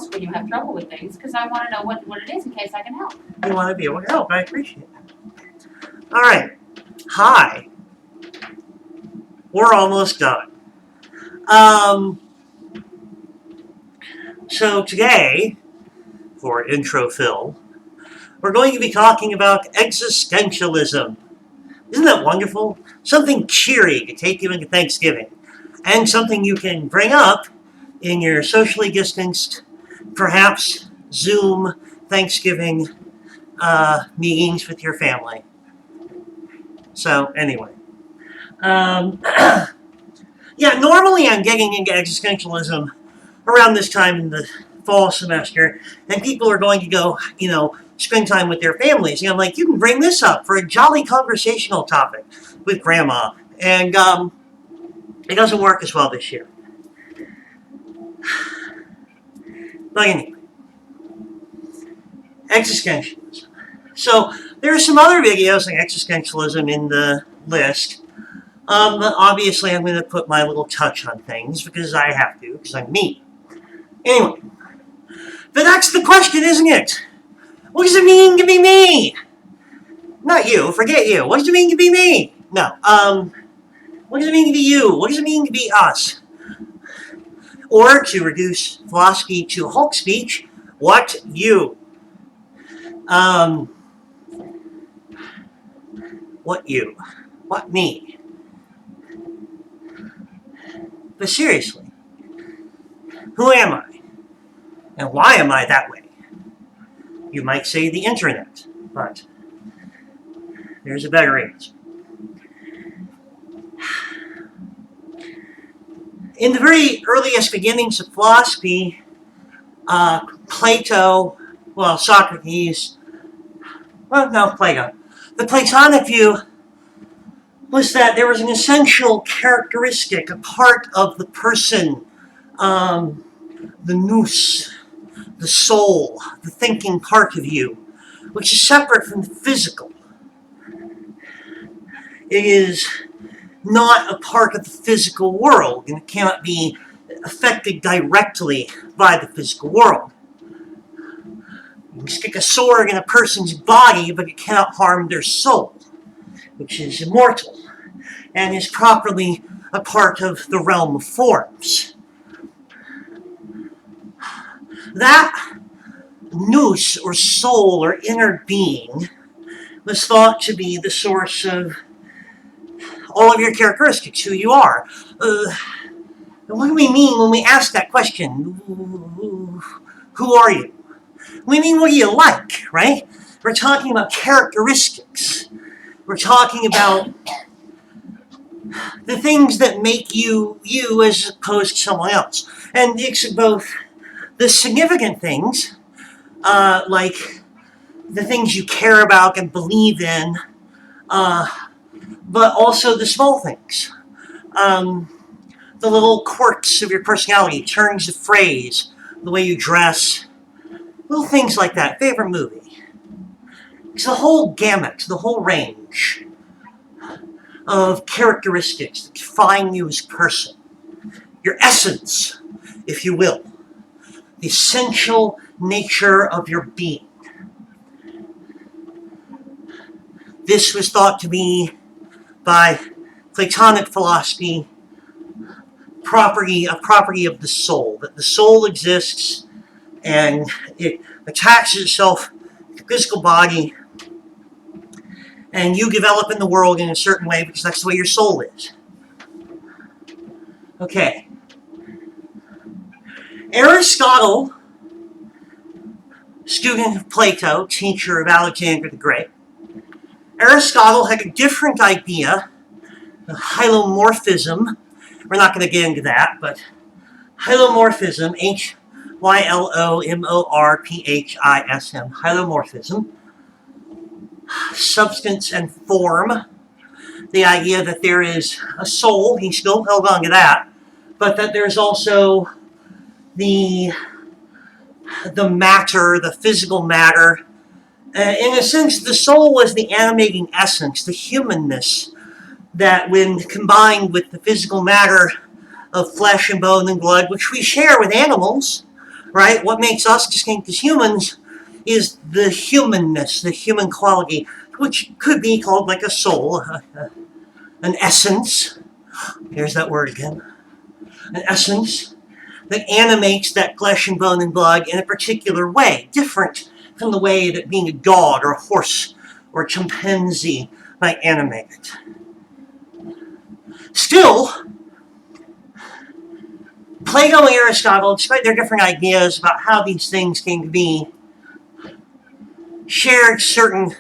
ask when you have trouble with things, because I want to know what it is in case I can help. You want to be able to help. I appreciate that. All right. Hi. We're almost done. So today, for intro Phil, we're going to be talking about existentialism. Isn't that wonderful? Something cheery to take you into Thanksgiving, and something you can bring up in your socially distanced, perhaps Zoom Thanksgiving meetings with your family. So anyway, yeah, normally I'm getting into existentialism around this time in the fall semester, and people are going to go, spend time with their families. And I'm like, you can bring this up for a jolly conversational topic with grandma. And it doesn't work as well this year. But anyway, existentialism. So there are some other videos on existentialism in the list. But obviously I'm going to put my little touch on things because I have to, because I'm me. Anyway, but that's the question, isn't it? What does it mean to be me? Not you, forget you. What does it mean to be me? No, what does it mean to be you? What does it mean to be us? Or, to reduce philosophy to Hulk speech, what you? What you? What me? But seriously, who am I? And why am I that way? You might say the internet, but there's a better answer. In the very earliest beginnings of philosophy, Plato, Socrates, Plato. The Platonic view was that there was an essential characteristic, a part of the person, the nous, the soul, the thinking part of you, which is separate from the physical. It is not a part of the physical world, and it cannot be affected directly by the physical world. You can stick a sword in a person's body, but it cannot harm their soul, which is immortal, and is properly a part of the realm of forms. That nous, or soul, or inner being, was thought to be the source of all of your characteristics, who you are. What do we mean when we ask that question? Who are you? We mean, what do you like, right? We're talking about characteristics. We're talking about the things that make you, you as opposed to someone else. And it's both the significant things, like the things you care about and believe in, but also the small things. The little quirks of your personality, turns of phrase, the way you dress, little things like that. Favorite movie. It's the whole gamut, the whole range of characteristics that define you as a person. Your essence, if you will. The essential nature of your being. This was thought to be, by Platonic philosophy, a property of the soul. That the soul exists and it attaches itself to the physical body, and you develop in the world in a certain way because that's the way your soul is. Okay. Aristotle, student of Plato, teacher of Alexander the Great, Aristotle had a different idea of hylomorphism. We're not going to get into that, but hylomorphism, Hylomorphism, hylomorphism, substance and form, the idea that there is a soul, he still held on to that, but that there's also the matter, the physical matter. In a sense, the soul was the animating essence, the humanness, that when combined with the physical matter of flesh and bone and blood, which we share with animals, right? What makes us distinct as humans is the humanness, the human quality, which could be called like a soul, an essence. Here's that word again. An essence that animates that flesh and bone and blood in a particular way, different from the way that being a dog or a horse or a chimpanzee might animate it. Still, Plato and Aristotle, despite their different ideas about how these things came to be, shared certain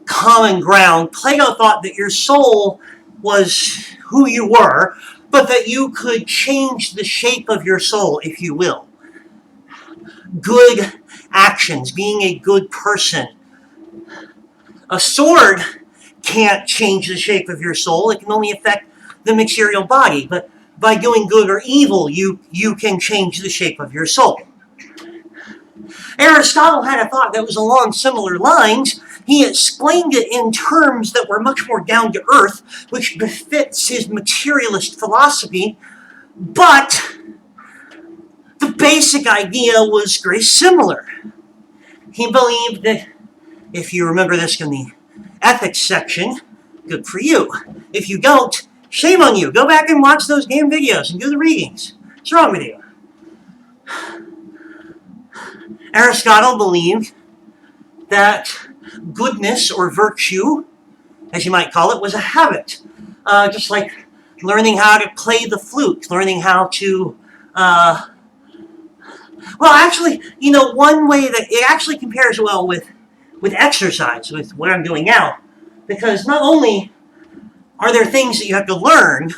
common ground. Plato thought that your soul was who you were, but that you could change the shape of your soul, if you will. Good actions, being a good person. A sword can't change the shape of your soul. It can only affect the material body. But by doing good or evil, you can change the shape of your soul. Aristotle had a thought that was along similar lines. He explained it in terms that were much more down to earth, which befits his materialist philosophy. But the basic idea was very similar. He believed that, if you remember this in the ethics section, good for you. If you don't, shame on you. Go back and watch those damn videos and do the readings. What's wrong with you? Aristotle believed that goodness or virtue, as you might call it, was a habit. Just like learning how to play the flute, learning how to... well, actually, one way that it actually compares well with exercise, with what I'm doing now. Because not only are there things that you have to learn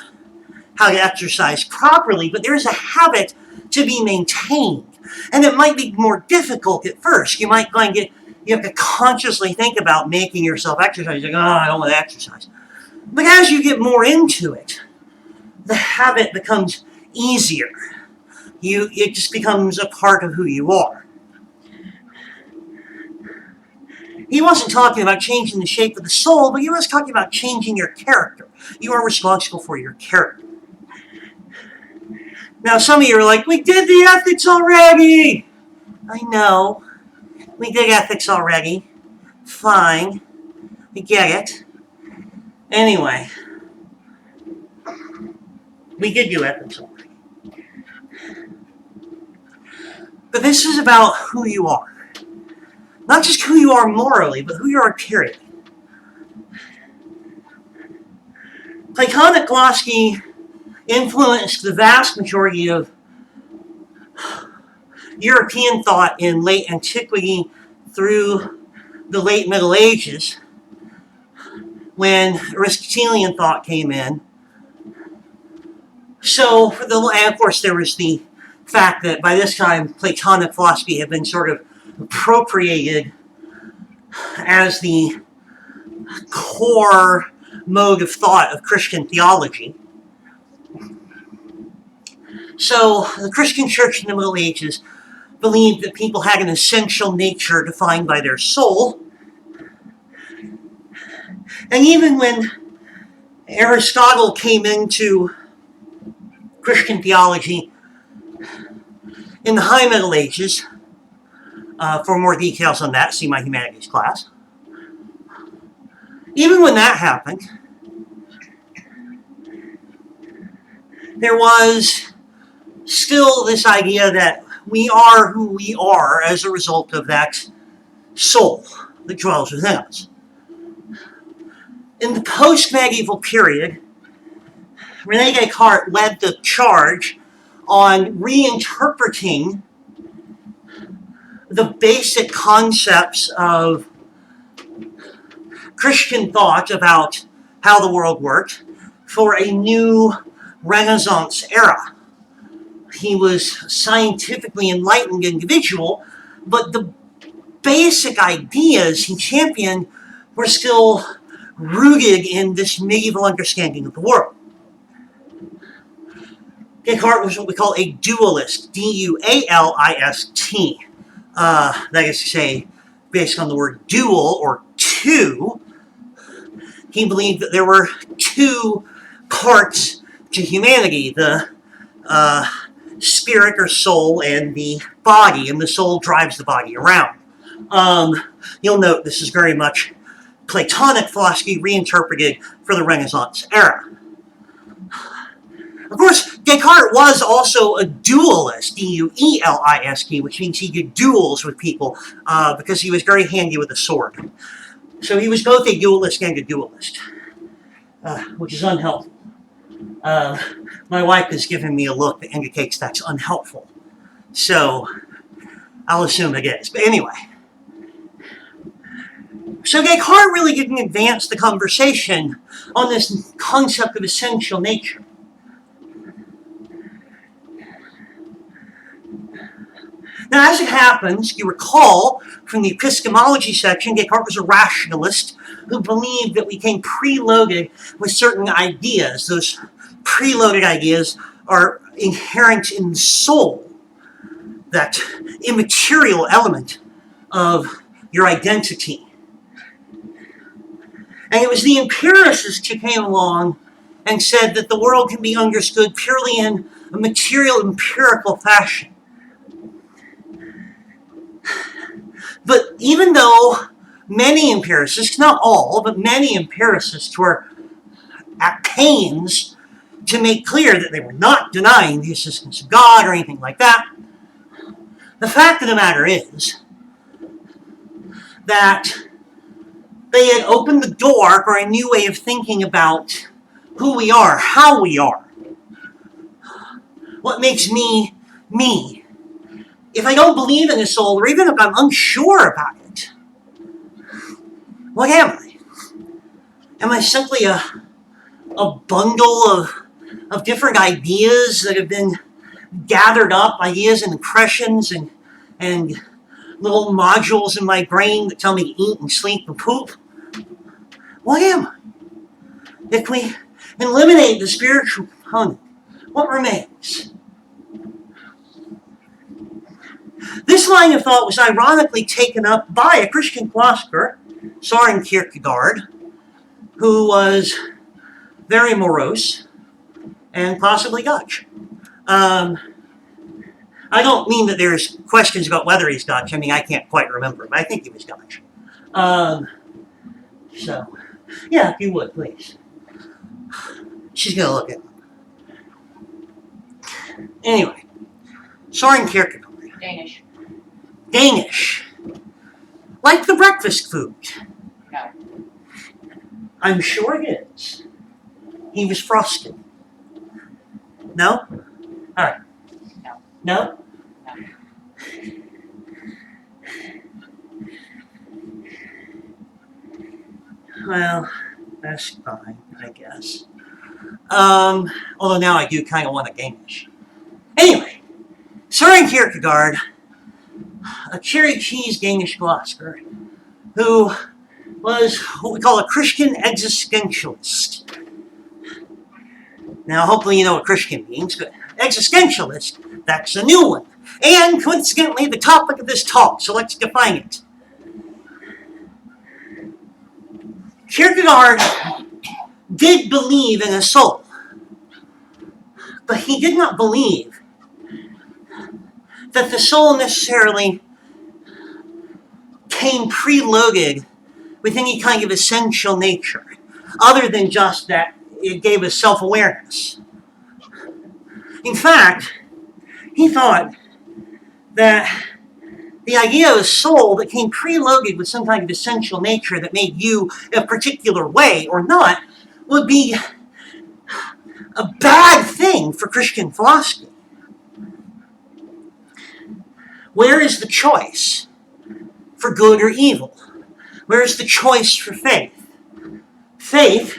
how to exercise properly, but there's a habit to be maintained. And it might be more difficult at first. You might you have to consciously think about making yourself exercise. You're like, I don't want to exercise. But as you get more into it, the habit becomes easier. It just becomes a part of who you are. He wasn't talking about changing the shape of the soul, but he was talking about changing your character. You are responsible for your character. Now, some of you are like, we did the ethics already. I know. We did ethics already. Fine. We get it. Anyway, we did do ethics already. But this is about who you are. Not just who you are morally, but who you are, period. Platonic philosophy influenced the vast majority of European thought in late antiquity through the late Middle Ages, when Aristotelian thought came in. So, and of course, there was the fact that by this time, Platonic philosophy had been sort of appropriated as the core mode of thought of Christian theology. So the Christian church in the Middle Ages believed that people had an essential nature defined by their soul. And even when Aristotle came into Christian theology in the High Middle Ages, for more details on that, see my humanities class. Even when that happened, there was still this idea that we are who we are as a result of that soul that dwells within us. In the post-medieval period, René Descartes led the charge on reinterpreting the basic concepts of Christian thought about how the world worked for a new Renaissance era. He was a scientifically enlightened individual, but the basic ideas he championed were still rooted in this medieval understanding of the world. Descartes was what we call a dualist, D-U-A-L-I-S-T. That is to say, based on the word dual, or two. He believed that there were two parts to humanity, the spirit or soul and the body, and the soul drives the body around. You'll note this is very much Platonic philosophy reinterpreted for the Renaissance era. Of course, Descartes was also a dualist, D-U-E-L-I-S-T, which means he did duels with people because he was very handy with a sword. So he was both a dualist and a dualist, which is unhelpful. My wife has given me a look that indicates that's unhelpful. So I'll assume it is. But anyway. So Descartes really didn't advance the conversation on this concept of essential nature. Now, as it happens, you recall from the epistemology section, Descartes was a rationalist who believed that we came preloaded with certain ideas. Those preloaded ideas are inherent in the soul, that immaterial element of your identity. And it was the empiricists who came along and said that the world can be understood purely in a material, empirical fashion. But even though many empiricists, not all, but many empiricists were at pains to make clear that they were not denying the existence of God or anything like that, the fact of the matter is that they had opened the door for a new way of thinking about who we are, how we are, what makes me, me. If I don't believe in a soul, or even if I'm unsure about it, what am I? Am I simply a bundle of different ideas that have been gathered up, ideas and impressions and little modules in my brain that tell me to eat and sleep and poop? What am I? If we eliminate the spiritual component, what remains? This line of thought was ironically taken up by a Christian philosopher, Søren Kierkegaard, who was very morose and possibly Dutch. I don't mean that there's questions about whether he's Dutch. I mean, I can't quite remember, but I think he was Dutch. So, yeah, if you would, please. She's going to look at him. Anyway, Søren Kierkegaard. Danish. Like the breakfast food. No. I'm sure it is. He was frosted. No? All right. No. No? No. Well, that's fine, I guess. Although now I do kind of want a Danish. Anyway, Søren Kierkegaard, a cherry cheese Danish philosopher, who was what we call a Christian existentialist. Now, hopefully you know what Christian means, but existentialist, that's a new one. And coincidentally, the topic of this talk, so let's define it. Kierkegaard did believe in a soul, but he did not believe that the soul necessarily came preloaded with any kind of essential nature, other than just that it gave us self-awareness. In fact, he thought that the idea of a soul that came preloaded with some kind of essential nature that made you a particular way or not would be a bad thing for Christian philosophy. Where is the choice for good or evil? Where is the choice for faith? Faith,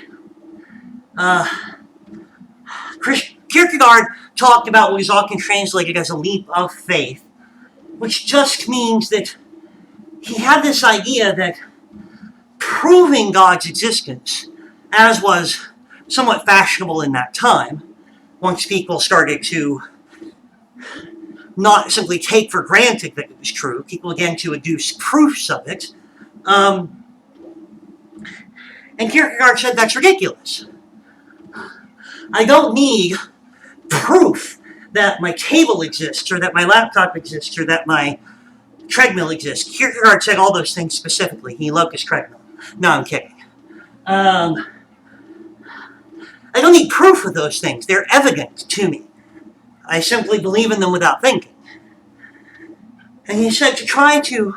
Kierkegaard talked about what is often translated as a leap of faith, which just means that he had this idea that proving God's existence, as was somewhat fashionable in that time, once people started to not simply take for granted that it was true, people began to adduce proofs of it. And Kierkegaard said that's ridiculous. I don't need proof that my table exists, or that my laptop exists, or that my treadmill exists. Kierkegaard said all those things specifically. He loved his treadmill. No, I'm kidding. I don't need proof of those things. They're evident to me. I simply believe in them without thinking. And he said to try to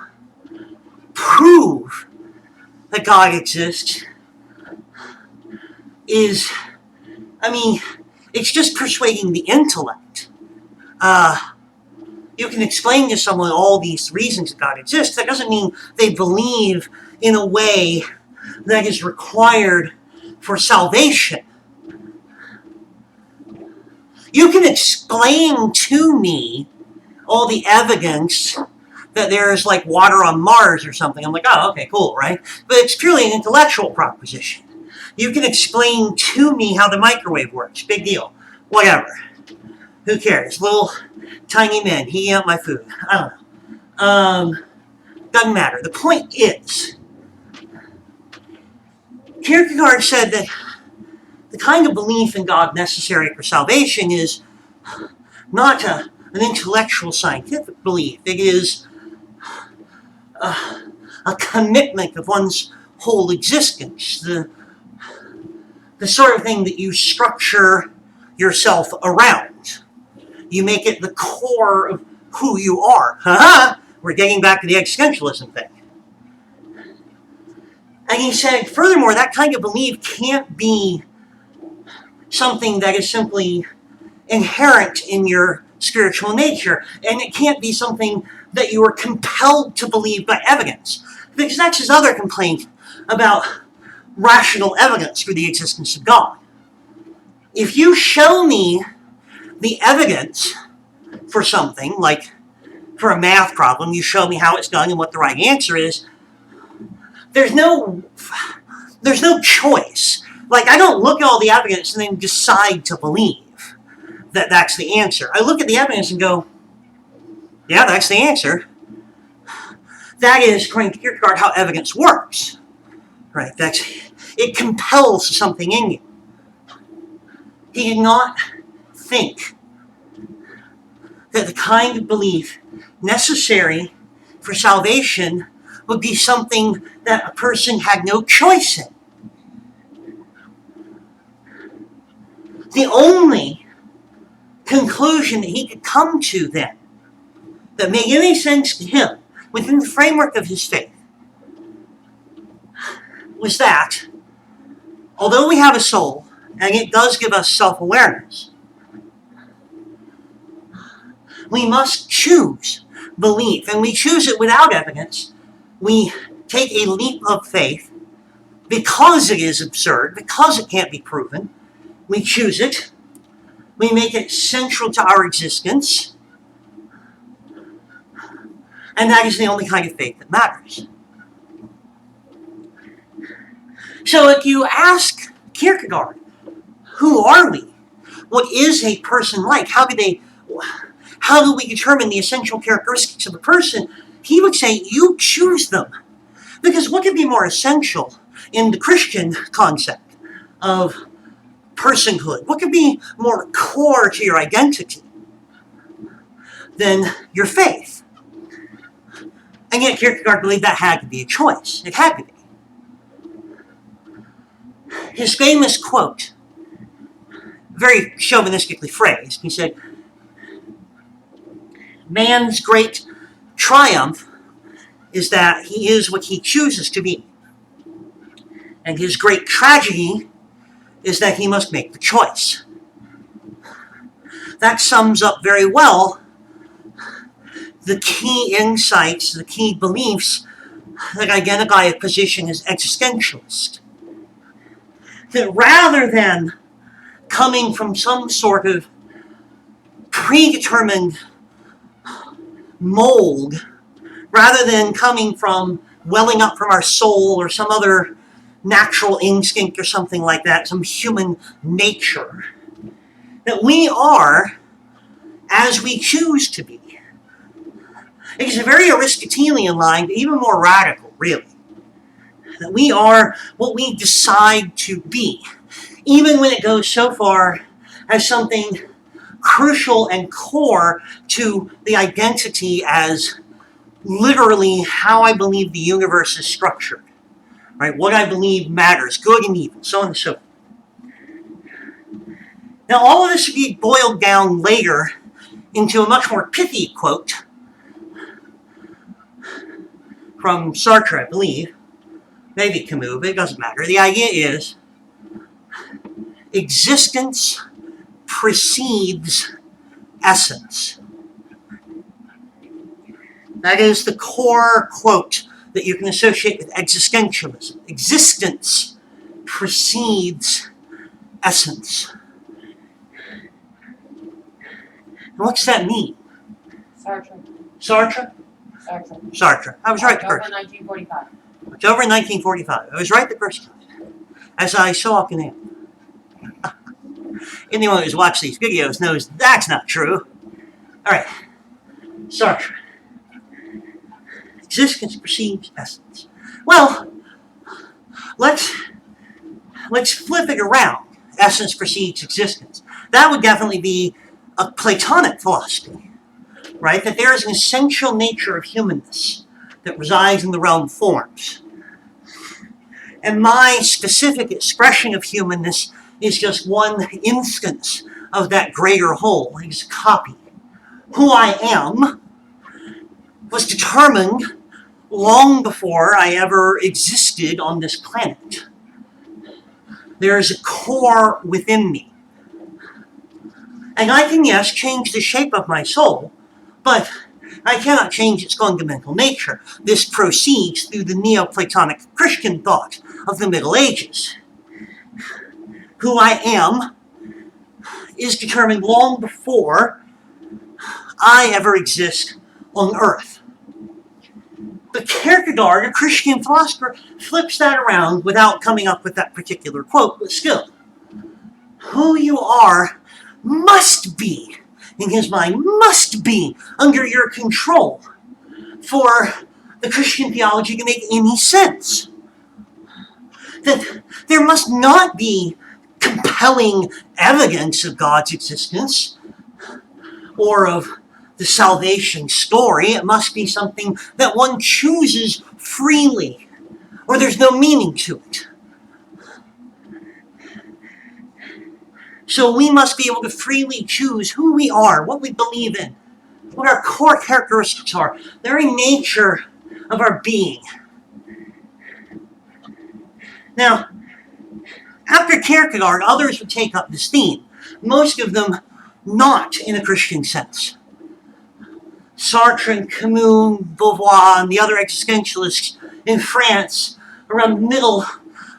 prove that God exists is, it's just persuading the intellect. You can explain to someone all these reasons that God exists. That doesn't mean they believe in a way that is required for salvation. You can explain to me all the evidence that there's like water on Mars or something. I'm like, oh, okay, cool, right? But it's purely an intellectual proposition. You can explain to me how the microwave works. Big deal. Whatever. Who cares? Little tiny men heating up my food. I don't know. Doesn't matter. The point is, Kierkegaard said that the kind of belief in God necessary for salvation is not an intellectual scientific belief. It is a commitment of one's whole existence. The sort of thing that you structure yourself around. You make it the core of who you are. We're getting back to the existentialism thing. And he said, furthermore, that kind of belief can't be something that is simply inherent in your spiritual nature, and it can't be something that you are compelled to believe by evidence. Because that's his other complaint about rational evidence for the existence of God. If you show me the evidence for something, like for a math problem, you show me how it's done and what the right answer is, there's no choice. Like, I don't look at all the evidence and then decide to believe that that's the answer. I look at the evidence and go, yeah, that's the answer. That is, according to Kierkegaard, how evidence works. Right? It compels something in you. He did not think that the kind of belief necessary for salvation would be something that a person had no choice in. The only conclusion that he could come to then, that made any sense to him, within the framework of his faith, was that, although we have a soul, and it does give us self-awareness, we must choose belief, and we choose it without evidence. We take a leap of faith because it is absurd, because it can't be proven. We choose it. We make it central to our existence. And that is the only kind of faith that matters. So if you ask Kierkegaard, who are we? What is a person like? How do we determine the essential characteristics of a person? He would say, you choose them. Because what could be more essential in the Christian concept of personhood? What could be more core to your identity than your faith? And yet Kierkegaard believed that had to be a choice. It had to be. His famous quote, very chauvinistically phrased, he said, man's great triumph is that he is what he chooses to be. And his great tragedy is that he must make the choice. That sums up very well the key insights, the key beliefs that identify a position as existentialist. That rather than coming from some sort of predetermined mold, rather than coming from welling up from our soul or some other natural instinct or something like that, some human nature, that we are as we choose to be. It's a very Aristotelian line, but even more radical, really. That we are what we decide to be, even when it goes so far as something crucial and core to the identity as literally how I believe the universe is structured. Right? What I believe matters, good and evil, so on and so forth. Now, all of this will be boiled down later into a much more pithy quote from Sartre, I believe, maybe Camus, but it doesn't matter. The idea is existence precedes essence. That is the core quote that you can associate with existentialism. Existence precedes essence. And what's that mean? Sartre. Sartre? Sartre. Sartre. I was right the October first time. 1945. October 1945. I was right the first time. As I so often am. Anyone who's watched these videos knows that's not true. All right. Sartre. Existence precedes essence. Well, let's flip it around. Essence precedes existence. That would definitely be a Platonic philosophy, right? That there is an essential nature of humanness that resides in the realm of forms. And my specific expression of humanness is just one instance of that greater whole. It's a copy. Who I am was determined long before I ever existed on this planet. There is a core within me. And I can, yes, change the shape of my soul, but I cannot change its fundamental nature. This proceeds through the Neoplatonic Christian thought of the Middle Ages. Who I am is determined long before I ever exist on Earth. But Kierkegaard, a Christian philosopher, flips that around without coming up with that particular quote, but still. Who you are must be, in his mind, must be under your control for the Christian theology to make any sense. That there must not be compelling evidence of God's existence or of the salvation story. It must be something that one chooses freely, or there's no meaning to it. So we must be able to freely choose who we are, what we believe in, what our core characteristics are, the very nature of our being. Now, after Kierkegaard, others would take up this theme, most of them not in a Christian sense. Sartre and Camus, Beauvoir, and the other existentialists in France around the middle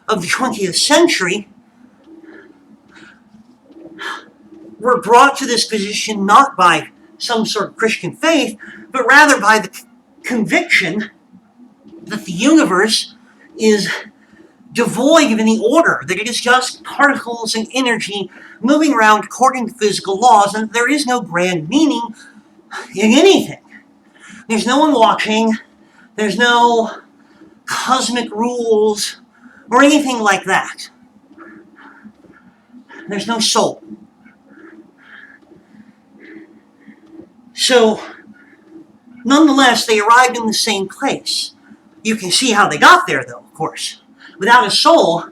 of the 20th century were brought to this position not by some sort of Christian faith, but rather by the conviction that the universe is devoid of any order, that it is just particles and energy moving around according to physical laws, and there is no grand meaning in anything. There's no one watching, there's no cosmic rules, or anything like that. There's no soul. So, nonetheless, they arrived in the same place. You can see how they got there, though, of course. Without a soul,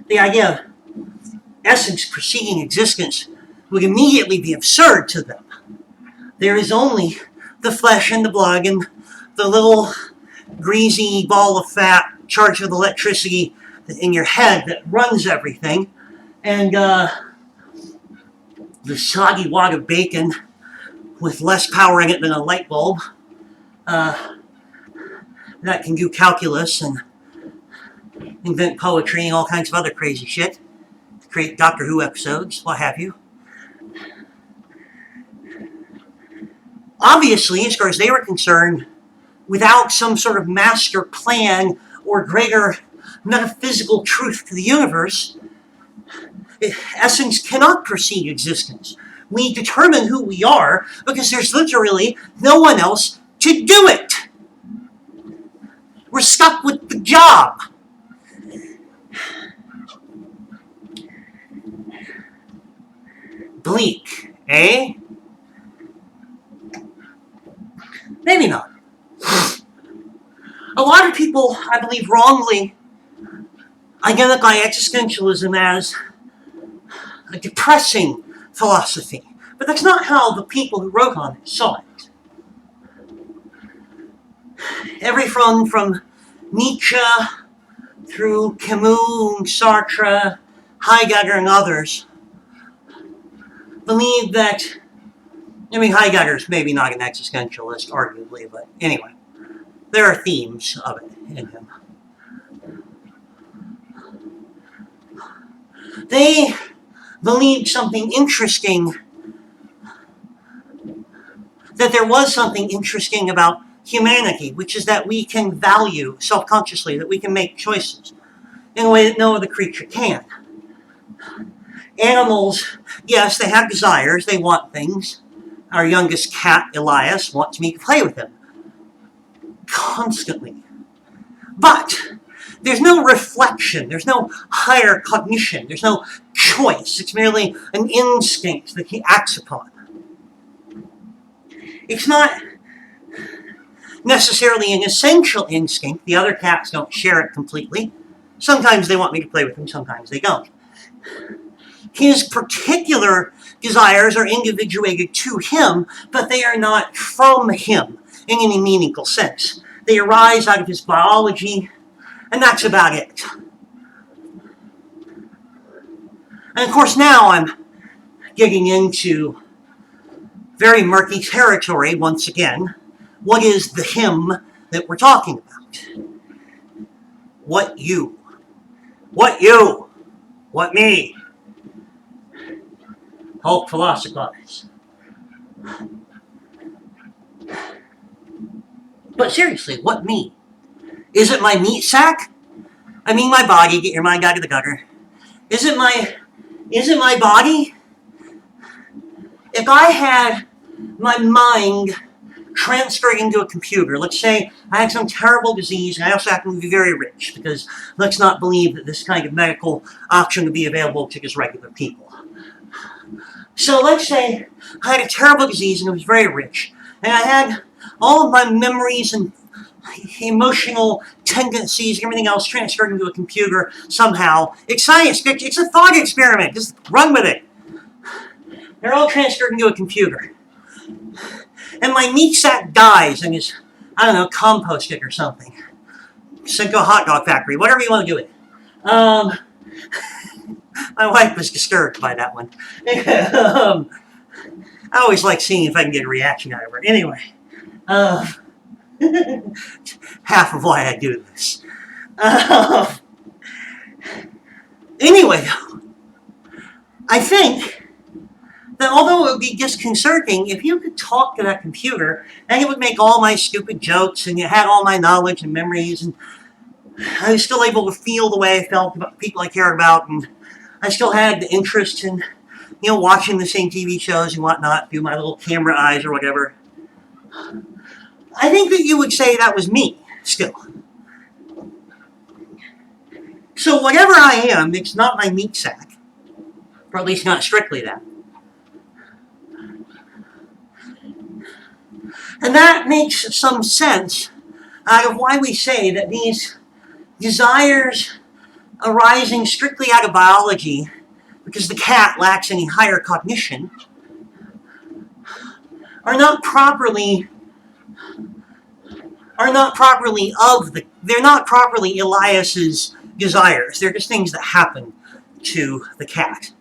the idea of essence preceding existence would immediately be absurd to them. There is only the flesh and the blood and the little greasy ball of fat charged with electricity in your head that runs everything, and the soggy wad of bacon with less power in it than a light bulb that can do calculus and invent poetry and all kinds of other crazy shit, create Doctor Who episodes, what have you. Obviously, as far as they were concerned, without some sort of master plan or greater metaphysical truth to the universe, essence cannot precede existence. We determine who we are because there's literally no one else to do it. We're stuck with the job. Bleak Eh? Maybe not. A lot of people, I believe, wrongly identify existentialism as a depressing philosophy. But that's not how the people who wrote on it saw it. Everyone from Nietzsche through Camus, Sartre, Heidegger, and others believe that, I mean, Heidegger's maybe not an existentialist, arguably, but anyway, there are themes of it in him. They believed something interesting, that there was something interesting about humanity, which is that we can value self-consciously, that we can make choices in a way that no other creature can. Animals, yes, they have desires, they want things. Our youngest cat, Elias, wants me to play with him constantly. But there's no reflection, there's no higher cognition, there's no choice. It's merely an instinct that he acts upon. It's not necessarily an essential instinct. The other cats don't share it completely. Sometimes they want me to play with them, sometimes they don't. His particular desires are individuated to him, but they are not from him in any meaningful sense. They arise out of his biology, and that's about it. And of course now I'm getting into very murky territory once again. What is the him that we're talking about? What you? What you? What me? Hulk philosophize. But seriously, what me? Is it my meat sack? I mean my body, get your mind out of the gutter. Is it my body? If I had my mind transferred into a computer, let's say I had some terrible disease and I also happen to be very rich, because let's not believe that this kind of medical option would be available to just regular people. So let's say I had a terrible disease and I was very rich, and I had all of my memories and emotional tendencies and everything else transferred into a computer somehow. It's science fiction. It's a thought experiment. Just run with it. They're all transferred into a computer. And my meat sack dies and is, I don't know, composted or something. Sent to a hot dog factory. Whatever you want to do with it. My wife was disturbed by that one. I always like seeing if I can get a reaction out of her. Anyway. Half of why I do this. Anyway, I think that although it would be disconcerting, if you could talk to that computer and it would make all my stupid jokes and it had all my knowledge and memories, and I was still able to feel the way I felt about people I cared about, and I still had the interest in, watching the same TV shows and whatnot through my little camera eyes or whatever, I think that you would say that was me, still. So whatever I am, it's not my meat sack. Or at least not strictly that. And that makes some sense out of why we say that these desires arising strictly out of biology, because the cat lacks any higher cognition, are not properly they're not properly Elias's desires. They're just things that happen to the cat.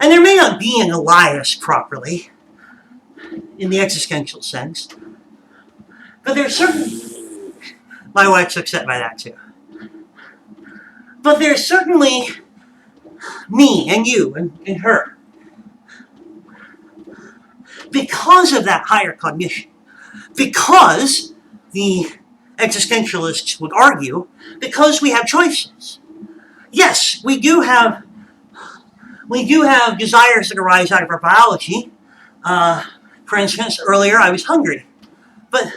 And there may not be an Elias properly, in the existential sense, but there's certain... My wife's upset by that too. But there's certainly me and you and her. Because of that higher cognition. Because, the existentialists would argue, because we have choices. Yes, we do have desires that arise out of our biology. For instance, earlier I was hungry. But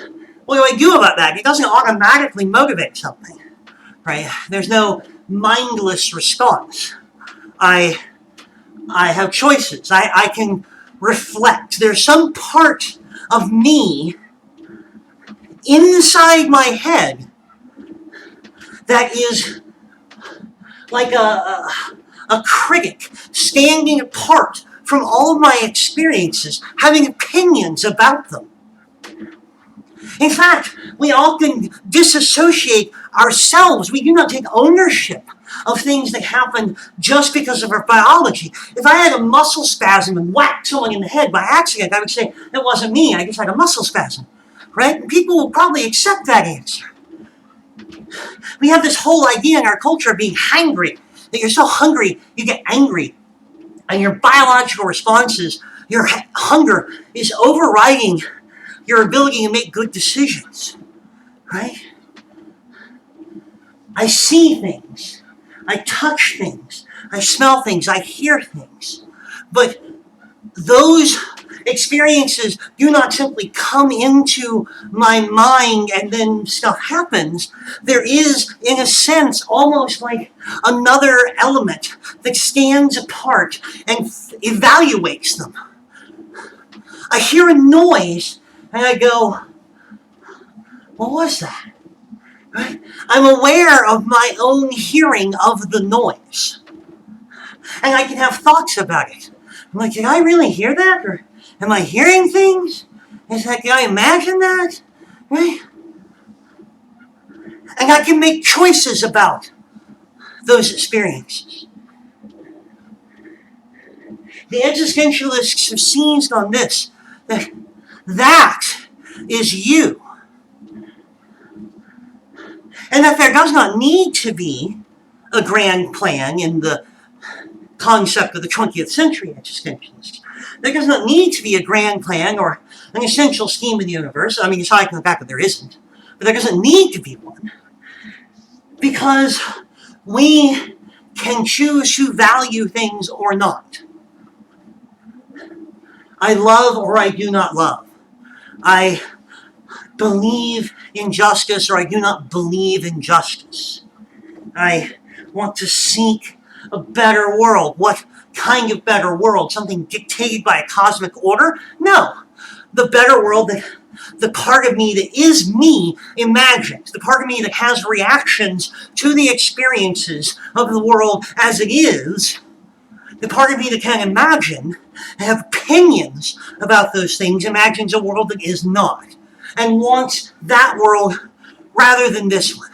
what do I do about that? It doesn't automatically motivate something, right? There's no mindless response. I have choices. I can reflect. There's some part of me inside my head that is like a critic standing apart from all of my experiences, having opinions about them. In fact, we often disassociate ourselves. We do not take ownership of things that happen just because of our biology. If I had a muscle spasm and whacked someone in the head by accident, I would say, it wasn't me, I just had a muscle spasm. Right? And people will probably accept that answer. We have this whole idea in our culture of being hangry, that you're so hungry, you get angry. And your biological responses, your hunger is overriding your ability to make good decisions, right? I see things, I touch things, I smell things, I hear things. But those experiences do not simply come into my mind and then stuff happens. There is, in a sense, almost like another element that stands apart and evaluates them. I hear a noise and I go, what was that? Right? I'm aware of my own hearing of the noise. And I can have thoughts about it. I'm like, did I really hear that? Or am I hearing things? Is that, did I imagine that? Right? And I can make choices about those experiences. The existentialists have seized on this, that is you. And that there does not need to be a grand plan in the concept of the 20th century existentialists. There does not need to be a grand plan or an essential scheme of the universe. I mean, it's like in the fact that there isn't. But there doesn't need to be one. Because we can choose to value things or not. I love or I do not love. I believe in justice or I do not believe in justice. I want to seek a better world. What kind of better world? Something dictated by a cosmic order? No. The better world that the part of me that is me imagines. The part of me that has reactions to the experiences of the world as it is. The part of me that can imagine and have opinions about those things imagines a world that is not. And wants that world rather than this one.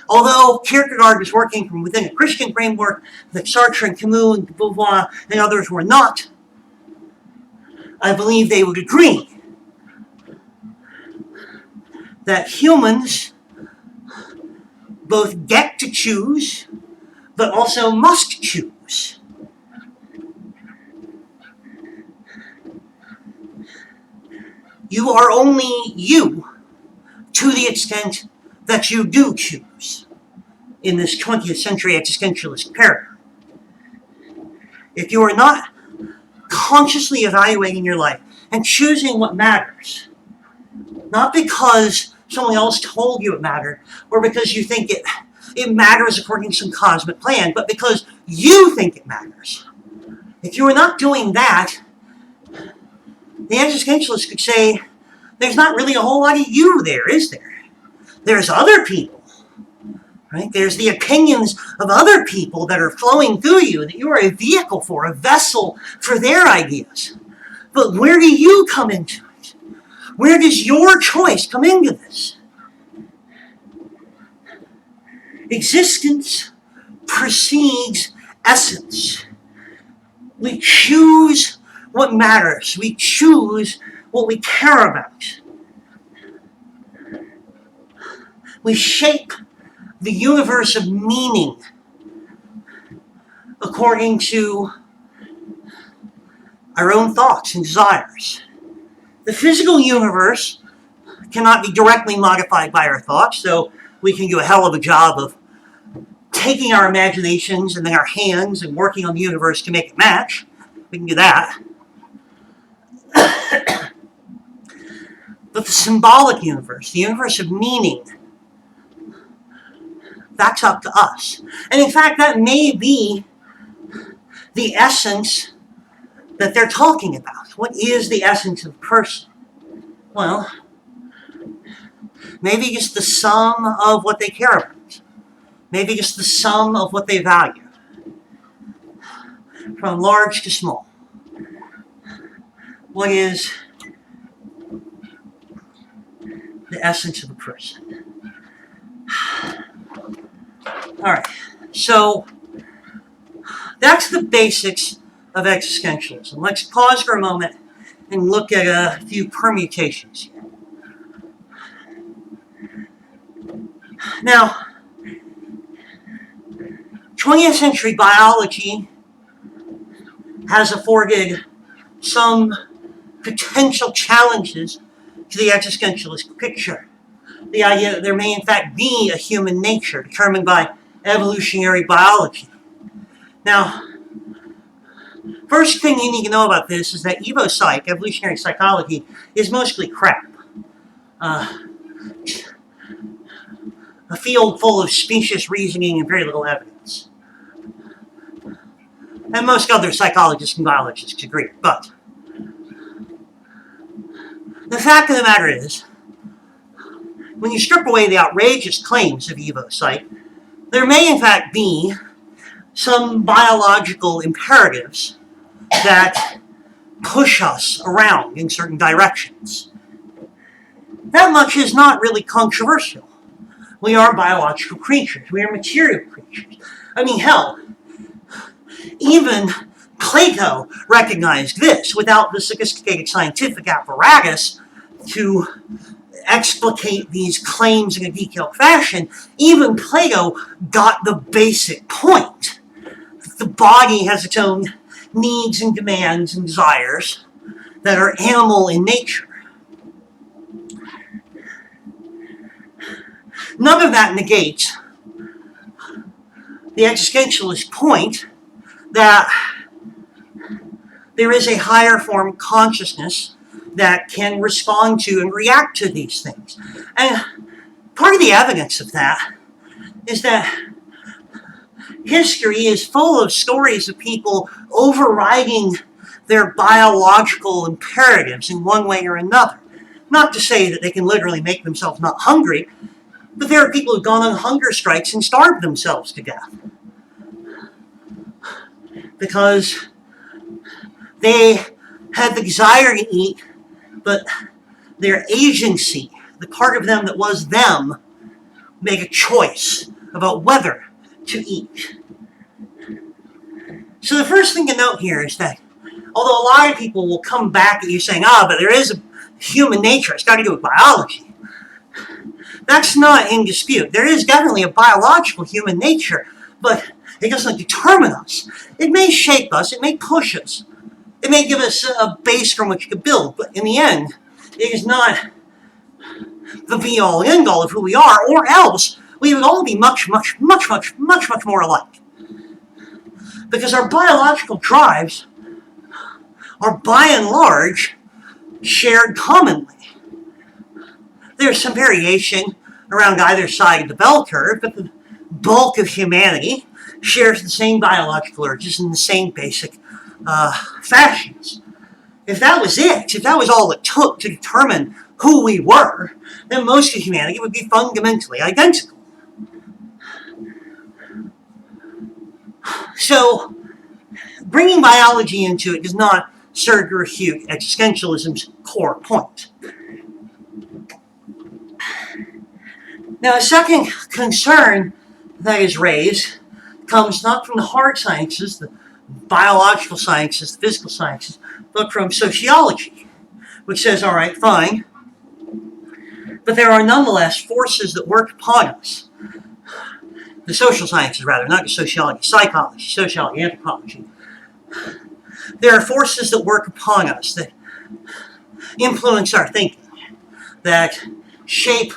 Although Kierkegaard was working from within a Christian framework that Sartre and Camus and Beauvoir and others were not, I believe they would agree that humans both get to choose, but also must choose. You are only you to the extent that you do choose in this 20th century existentialist paradigm. If you are not consciously evaluating your life and choosing what matters, not because someone else told you it mattered or because you think it matters according to some cosmic plan, but because you think it matters. If you are not doing that, the existentialist could say, there's not really a whole lot of you there, is there? There's other people, right? There's the opinions of other people that are flowing through you, that you are a vehicle for, a vessel for their ideas. But where do you come into it? Where does your choice come into this? Existence precedes essence. We choose what matters. We choose what we care about. We shape the universe of meaning according to our own thoughts and desires. The physical universe cannot be directly modified by our thoughts, so we can do a hell of a job of taking our imaginations and then our hands and working on the universe to make it match. We can do that. But the symbolic universe, the universe of meaning, that's up to us. And in fact, that may be the essence that they're talking about. What is the essence of a person? Well, maybe just the sum of what they care about. Maybe just the sum of what they value. From large to small. What is the essence of a person? Alright, so that's the basics of existentialism. Let's pause for a moment and look at a few permutations here. Now, 20th century biology has afforded some potential challenges to the existentialist picture. The idea that there may in fact be a human nature determined by evolutionary biology. Now, first thing you need to know about this is that evo-psych, evolutionary psychology, is mostly crap. A field full of specious reasoning and very little evidence. And most other psychologists and biologists agree. But the fact of the matter is, when you strip away the outrageous claims of evo-psych, there may in fact be some biological imperatives that push us around in certain directions. That much is not really controversial. We are biological creatures. We are material creatures. I mean, hell, even Plato recognized this without the sophisticated scientific apparatus to explicate these claims in a detailed fashion. Even Plato got the basic point. The body has its own needs and demands and desires that are animal in nature. None of that negates the existentialist point that there is a higher form of consciousness that can respond to and react to these things. And part of the evidence of that is that history is full of stories of people overriding their biological imperatives in one way or another. Not to say that they can literally make themselves not hungry, but there are people who've gone on hunger strikes and starved themselves to death. Because they had the desire to eat, but their agency, the part of them that was them, made a choice about whether to eat. So the first thing to note here is that although a lot of people will come back at you saying, but there is a human nature, it's got to do with biology. That's not in dispute. There is definitely a biological human nature, but it doesn't determine us. It may shape us, it may push us, it may give us a base from which to build, but in the end, it is not the be-all, end-all of who we are, or else we would all be much more alike. Because our biological drives are by and large shared commonly. There's some variation around either side of the bell curve, but the bulk of humanity shares the same biological urges in the same basic fashions. If that was it, if that was all it took to determine who we were, then most of humanity would be fundamentally identical. So, bringing biology into it does not serve to refute existentialism's core point. Now, a second concern that is raised comes not from the hard sciences, the biological sciences, the physical sciences, but from sociology, which says, all right, fine, but there are nonetheless forces that work upon us. The social sciences, rather, not just sociology, psychology, sociology, anthropology. There are forces that work upon us, that influence our thinking, that shape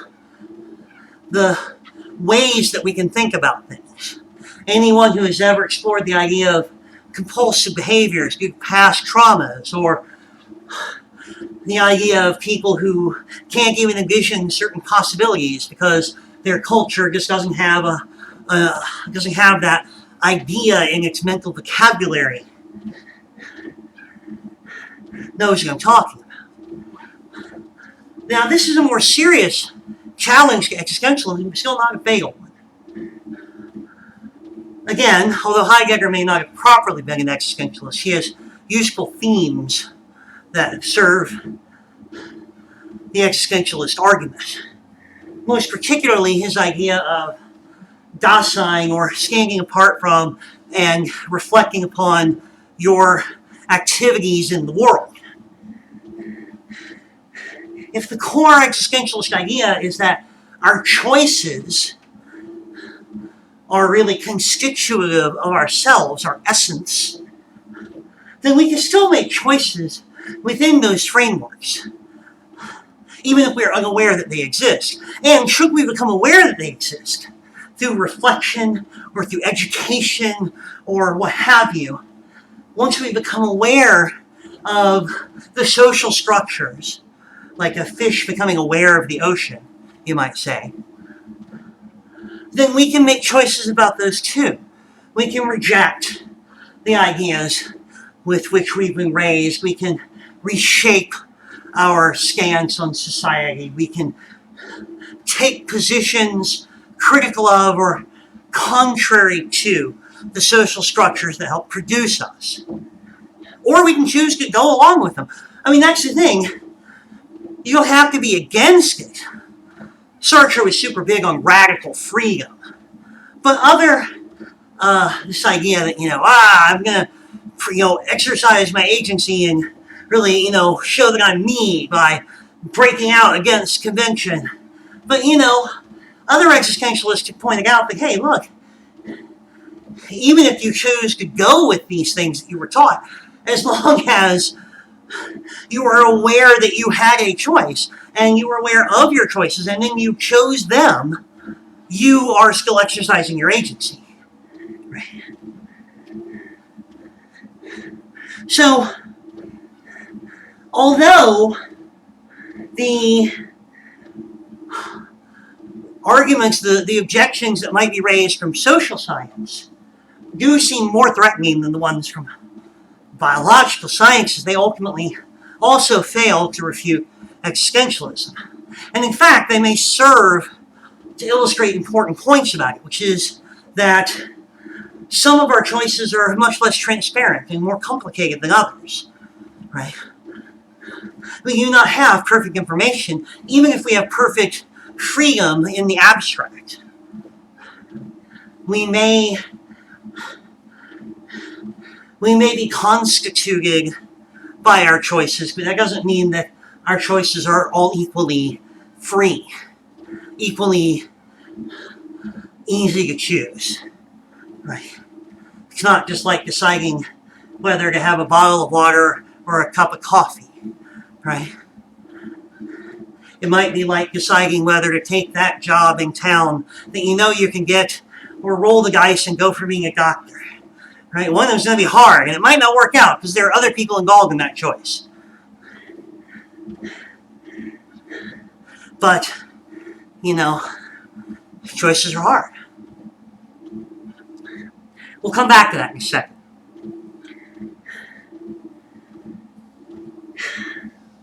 the ways that we can think about things. Anyone who has ever explored the idea of compulsive behaviors due to past traumas, or the idea of people who can't even envision certain possibilities because their culture just doesn't have that idea in its mental vocabulary, knows what I'm talking about. Now, this is a more serious challenge to existentialism, but still not a fatal one. Again, although Heidegger may not have properly been an existentialist, he has useful themes that serve the existentialist argument. Most particularly his idea of Dasein, or standing apart from and reflecting upon your activities in the world. If the core existentialist idea is that our choices are really constitutive of ourselves, our essence, then we can still make choices within those frameworks, even if we're unaware that they exist. And should we become aware that they exist, through reflection or through education or what have you, once we become aware of the social structures, like a fish becoming aware of the ocean, you might say, then we can make choices about those too. We can reject the ideas with which we've been raised. We can reshape our stance on society. We can take positions critical of or contrary to the social structures that help produce us. Or we can choose to go along with them. I mean, that's the thing. You don't have to be against it. Sartre was super big on radical freedom. But this idea that, I'm going to, exercise my agency and really, show that I'm me by breaking out against convention. But, other existentialists have pointed out that, hey, look, even if you choose to go with these things that you were taught, as long as you were aware that you had a choice, and you were aware of your choices, and then you chose them, you are still exercising your agency. Right? So, although the arguments, the objections that might be raised from social science do seem more threatening than the ones from biological sciences, they ultimately also fail to refute existentialism. And in fact, they may serve to illustrate important points about it, which is that some of our choices are much less transparent and more complicated than others, right? We do not have perfect information, even if we have perfect freedom in the abstract. We may be constituted by our choices, but that doesn't mean that our choices are all equally free, equally easy to choose, right? It's not just like deciding whether to have a bottle of water or a cup of coffee, right? It might be like deciding whether to take that job in town that you know you can get, or roll the dice and go for being a doctor, right? One of them's going to be hard, and it might not work out because there are other people involved in that choice. But, choices are hard. We'll come back to that in a second.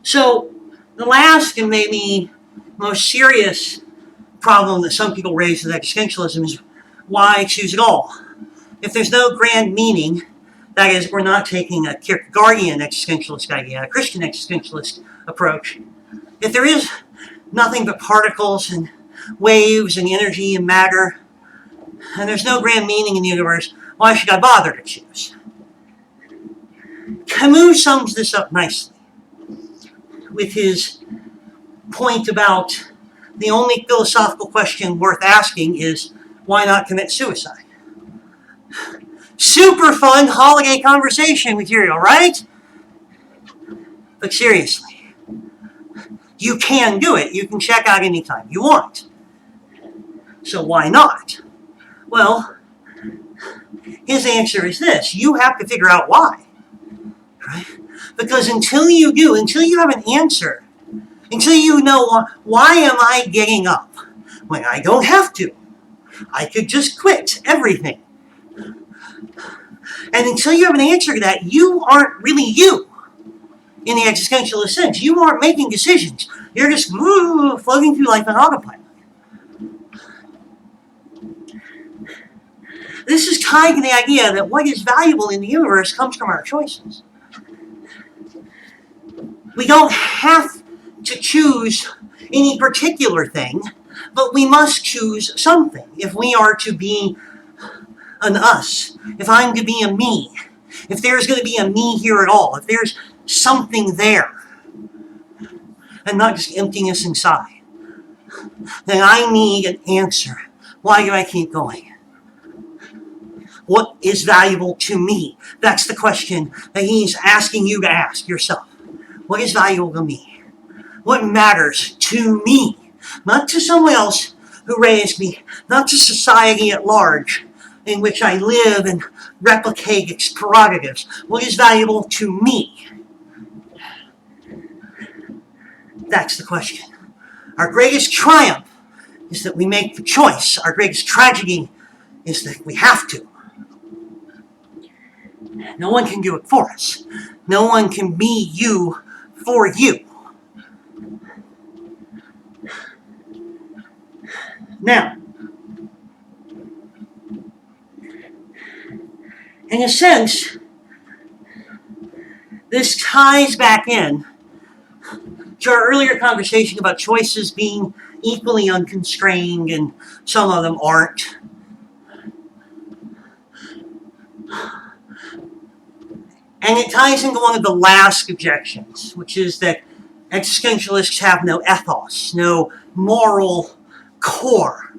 So, the last and maybe most serious problem that some people raise with existentialism is why choose at all? If there's no grand meaning, that is, we're not taking a Kierkegaardian existentialist idea, a Christian existentialist approach. If there is nothing but particles and waves and energy and matter, and there's no grand meaning in the universe, why should I bother to choose? Camus sums this up nicely with his point about the only philosophical question worth asking is, why not commit suicide? Super fun holiday conversation material, right? But seriously, you can do it. You can check out anytime you want. So why not? Well, his answer is this. You have to figure out why. Right? Because until you do, until you have an answer, until you know, why am I getting up when I don't have to? I could just quit everything. And until you have an answer to that, you aren't really you. in the existentialist sense. You aren't making decisions. You're just floating through life on autopilot. This is tied to the idea that what is valuable in the universe comes from our choices. We don't have to choose any particular thing, but we must choose something if we are to be an us, if I'm to be a me, if there's going to be a me here at all, if there's something there, and not just emptiness inside, then I need an answer. Why do I keep going? What is valuable to me? That's the question that he's asking you to ask yourself. What is valuable to me? What matters to me? Not to someone else who raised me, not to society at large in which I live and replicate its prerogatives. What is valuable to me? That's the question. Our greatest triumph is that we make the choice. Our greatest tragedy is that we have to. No one can do it for us. No one can be you for you. Now, in a sense, this ties back in to our earlier conversation about choices being equally unconstrained and some of them aren't. And it ties into one of the last objections, which is that existentialists have no ethos, no moral core.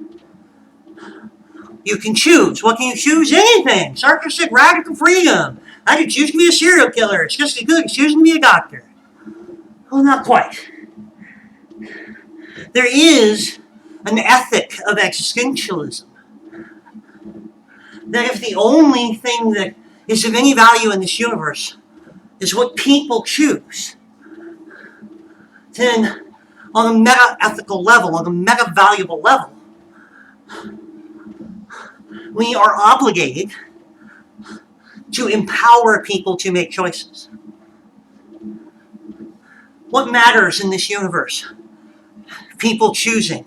You can choose. What can you choose? Anything. Sartre said radical freedom. I could choose to be a serial killer. It's just as good as choosing to be a doctor. Well, not quite. There is an ethic of existentialism. That if the only thing that is of any value in this universe is what people choose, then on a meta-ethical level, on a meta-valuable level, we are obligated to empower people to make choices. What matters in this universe? People choosing.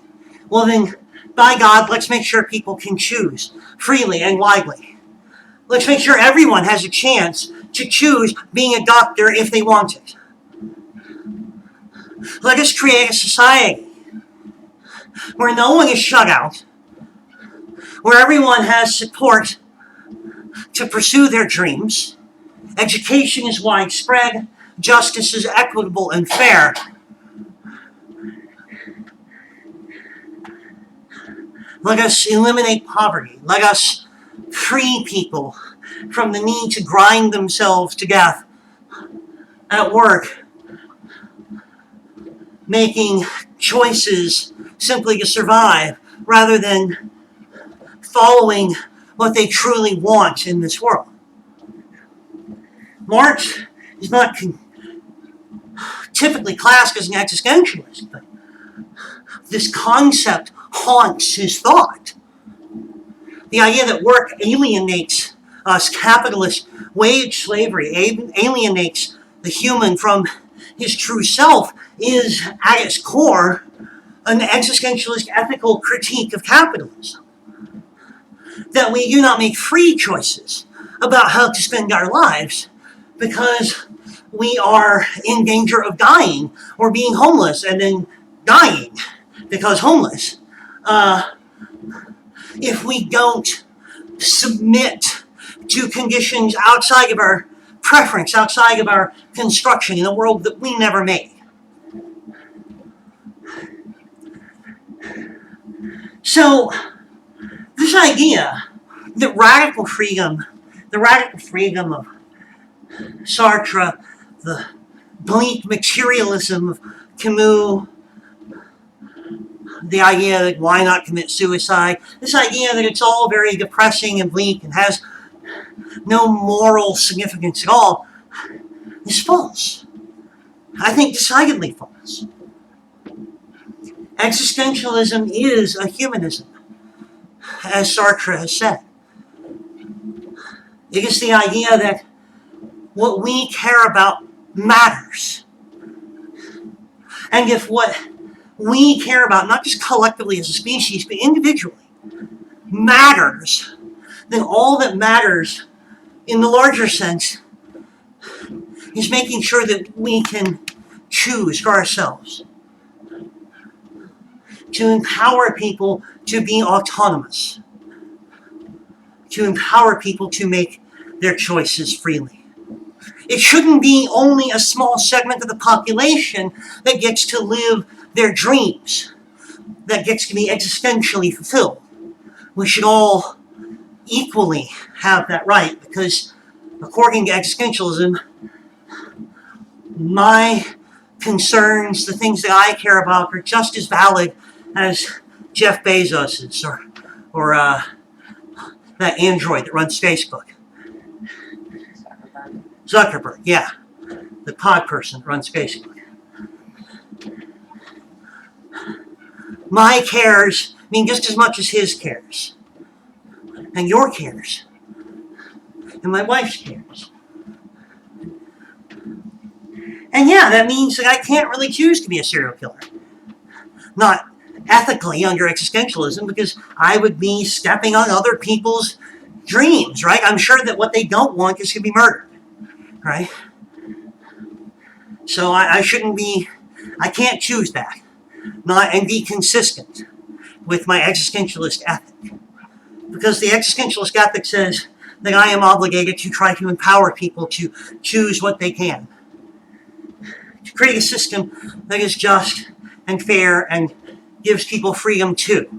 Well then, by God, let's make sure people can choose freely and widely. Let's make sure everyone has a chance to choose being a doctor if they want it. Let us create a society where no one is shut out, where everyone has support to pursue their dreams, education is widespread, justice is equitable and fair. Let us eliminate poverty. Let us free people from the need to grind themselves to death at work, making choices simply to survive rather than following what they truly want in this world. Marx is not typically classed as an existentialist, but this concept haunts his thought. The idea that work alienates us, capitalist wage slavery alienates the human from his true self, is at its core an existentialist ethical critique of capitalism. That we do not make free choices about how to spend our lives because we are in danger of dying or being homeless and then dying because homeless. If we don't submit to conditions outside of our preference, outside of our construction in a world that we never made. So, this idea that radical freedom, the radical freedom of Sartre, the bleak materialism of Camus, the idea that why not commit suicide, this idea that it's all very depressing and bleak and has no moral significance at all, is false. I think decidedly false. Existentialism is a humanism, as Sartre has said. It is the idea that what we care about matters. And if what we care about, not just collectively as a species, but individually, matters, then all that matters in the larger sense is making sure that we can choose for ourselves, to empower people to be autonomous, to empower people to make their choices freely. It shouldn't be only a small segment of the population that gets to live their dreams, that gets to be existentially fulfilled. We should all equally have that right, because according to existentialism, my concerns, the things that I care about, are just as valid as Jeff Bezos's or that android that runs Facebook. Zuckerberg, yeah. The pod person that runs Facebook. My cares mean just as much as his cares. And your cares. And my wife's cares. And yeah, that means that I can't really choose to be a serial killer. Not ethically under existentialism, because I would be stepping on other people's dreams, right? I'm sure that what they don't want is to be murdered, right? So I can't choose that. And be consistent with my existentialist ethic. Because the existentialist ethic says that I am obligated to try to empower people to choose what they can. To create a system that is just and fair and gives people freedom to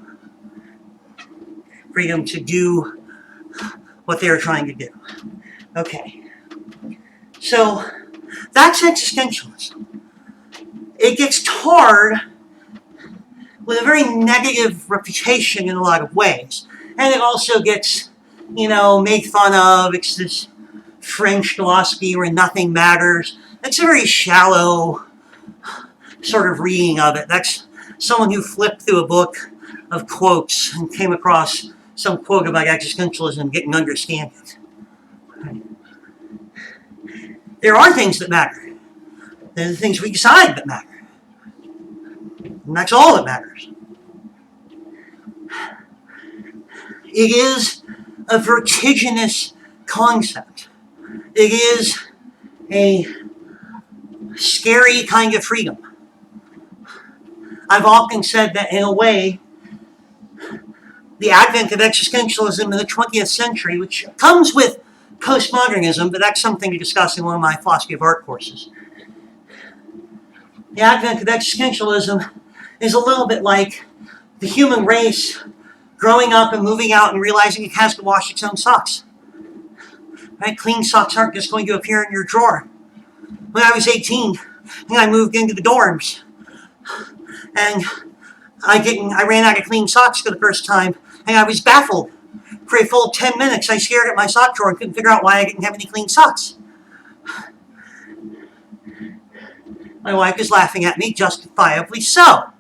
do what they are trying to do. Okay. So that's existentialism. It gets tarred with a very negative reputation in a lot of ways. And it also gets, made fun of. It's this French philosophy where nothing matters. It's a very shallow sort of reading of it. That's someone who flipped through a book of quotes and came across some quote about existentialism and didn't understand it. There are things that matter. There are the things we decide that matter. And that's all that matters. It is a vertiginous concept. It is a scary kind of freedom. I've often said that in a way, the advent of existentialism in the 20th century, which comes with postmodernism, but that's something to discuss in one of my philosophy of art courses. The advent of existentialism is a little bit like the human race growing up and moving out and realizing it has to wash its own socks. Right? Clean socks aren't just going to appear in your drawer. When I was 18, I moved into the dorms. And I ran out of clean socks for the first time, and I was baffled. For a full 10 minutes, I stared at my sock drawer and couldn't figure out why I didn't have any clean socks. My wife is laughing at me, justifiably so.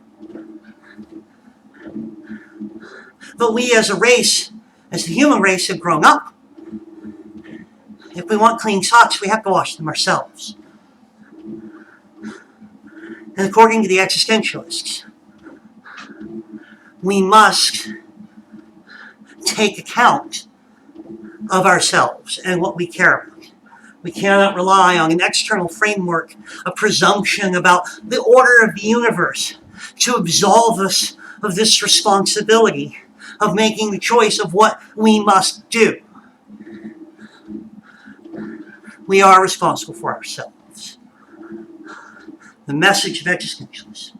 But we as a race, as the human race, have grown up. If we want clean socks, we have to wash them ourselves. And according to the existentialists, we must take account of ourselves and what we care about. We cannot rely on an external framework, a presumption about the order of the universe to absolve us of this responsibility of making the choice of what we must do. We are responsible for ourselves. The message of existentialism.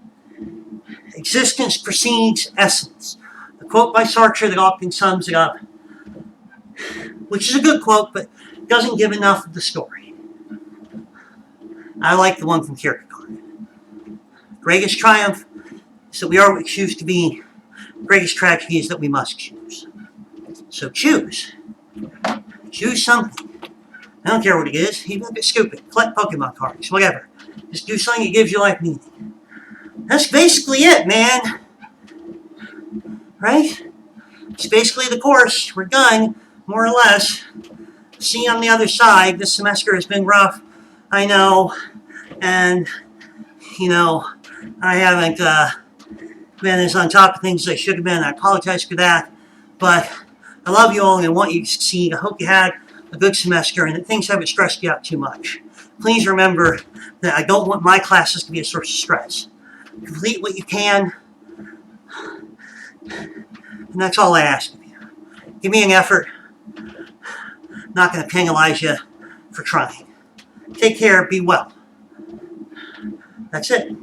Existence precedes essence. A quote by Sartre that often sums it up, which is a good quote, but doesn't give enough of the story. I like the one from Kierkegaard. Greatest triumph is that we are what we choose to be. Greatest tragedy is that we must choose. So choose. Choose something. I don't care what it is, even if it's stupid. Collect Pokemon cards, whatever. Just do something that gives your life meaning. That's basically it, man. Right? It's basically the course. We're done, more or less. See you on the other side. This semester has been rough. I know, and, you know, I haven't been as on top of things as I should have been. I apologize for that, but I love you all and I want you to succeed. I hope you had a good semester and that things haven't stressed you out too much. Please remember that I don't want my classes to be a source of stress. Complete what you can, and that's all I ask of you. Give me an effort. I'm not going to penalize you for trying. Take care. Be well. That's it.